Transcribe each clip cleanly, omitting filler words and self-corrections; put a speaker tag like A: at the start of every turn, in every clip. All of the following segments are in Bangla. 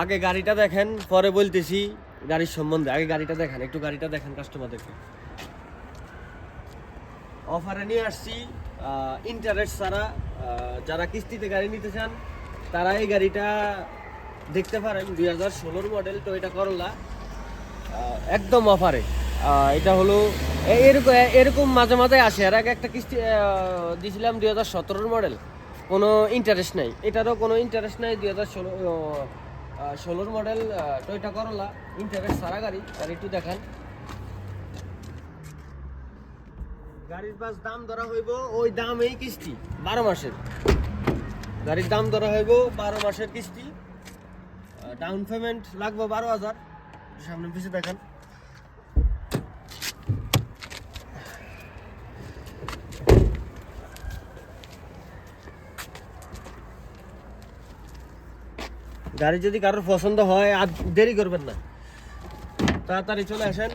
A: আগে গাড়িটা দেখেন, পরে বলতেছি গাড়ির সম্বন্ধে। আগে গাড়িটা দেখেন, একটু গাড়িটা দেখেন কাস্টমারদেরকে। অফারে নিয়ে আসছি ইন্টারেস্ট ছাড়া। যারা কিস্তিতে গাড়ি নিতে চান তারা এই গাড়িটা দেখতে পারেন। 2016 মডেল টয়োটা করোলা, একদম অফারে। এটা হলো এরকম এরকম মাঝে মাঝে আসে। আর আগে একটা কিস্তি দিয়েছিলাম 2017 মডেল, কোনো ইন্টারেস্ট নাই। এটারও কোনো ইন্টারেস্ট নাই। 2016 মডেল টয়োটা করোলা, ইন্টারেস্ট ছাড়া গাড়ি। আর একটু দেখান গাড়ির পাশ দাম ধরা হইব ওই দাম, এই কিস্তি 12 মাসের গাড়ির দাম ধরা হইব 12 মাসের কিস্তি। ডাউন পেমেন্ট লাগবে 12,000। সামনে পিছিয়ে দেখেন। গাড়ি যদি কারোর পছন্দ হয় আর দেরি করবেন না, তাড়াতাড়ি চলে আসেন।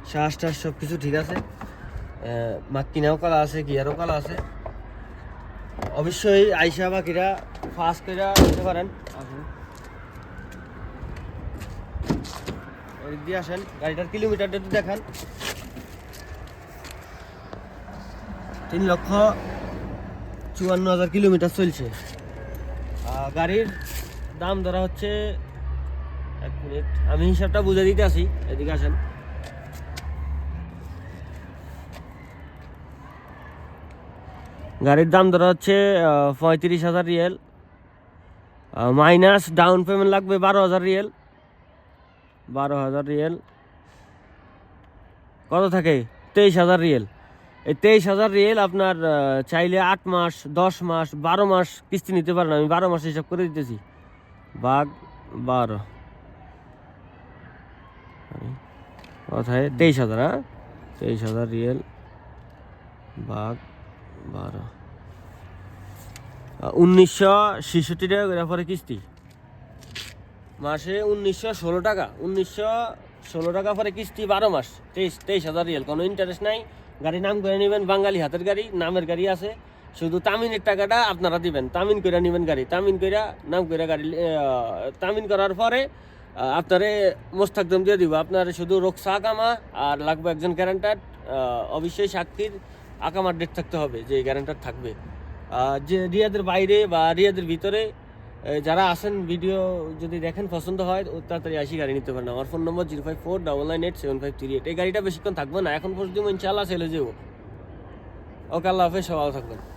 A: শ্বাস টাস সব কিছু ঠিক আছে। মাক্কিনাও কালা আছে, গিয়ারও কালা আছে। অবশ্যই আইসা বাকিরা ফাস্ট করে নিতে পারেন। আসুন, এদিক দিয়ে আসেন। গাড়িটার কিলোমিটারটা একটু দেখান। 3,54,000 কিলোমিটার চলছে। গাড়ির দাম ধরা হচ্ছে, 1 মিনিট আমি হিসাবটা বুঝে দিতে আসি, এদিকে আসেন। গাড়ির দাম ধরা হচ্ছে 35,000 রিয়েল, মাইনাস ডাউন পেমেন্ট লাগবে 12,000 রিয়েল। 12,000 রিয়েল কত থাকে? 23,000 রিয়েল। এই 23,000 রিয়েল আপনার চাইলে 8 মাস, 10 মাস, 12 মাস কিস্তি নিতে পারেন। আমি 12 মাস হিসাব করে দিতেছি। ভাগ 12 কোথায়? 23,000। হ্যাঁ, 23,000 রিয়েল ভাগ 12, 1966 টাকা করে পরে কিস্তি। মাসে 1916 টাকা। 1916 টাকা পরে কিস্তি 12 মাস, 23,000 রিয়েল। কোনো ইন্টারেস্ট নাই। গাড়ি নাম করে নেবেন, বাঙালি হাতের গাড়ি, নামের গাড়ি আছে। শুধু তামিনের টাকাটা আপনারা দিবেন। তামিন করে নেবেন গাড়ি, তামিন করে নাম করে গাড়ি। তামিন করার পরে আপনারে মোস্তাকদম দিয়ে দিব। আপনার শুধু রোকসা আকামা আর লাগবে একজন গ্যারান্টার। অবশ্যই সাক্ষীর আকামার ডেট থাকতে হবে যে গ্যারান্টার থাকবে। যে রিয়াদের বাইরে বা রিয়াদের ভিতরে যারা আসেন, ভিডিও যদি দেখেন পছন্দ হয় তাড়াতাড়ি আসি গাড়ি নিতে পারেন। আমার ফোন নম্বর 0549987538। এই গাড়িটা বেশিক্ষণ থাকবে না, এখন পর্যন্ত ইনশাআল্লাহ সেলে যাবো। ওকে, আল্লাহ হাফেজ, সবাই ভালো থাকবেন।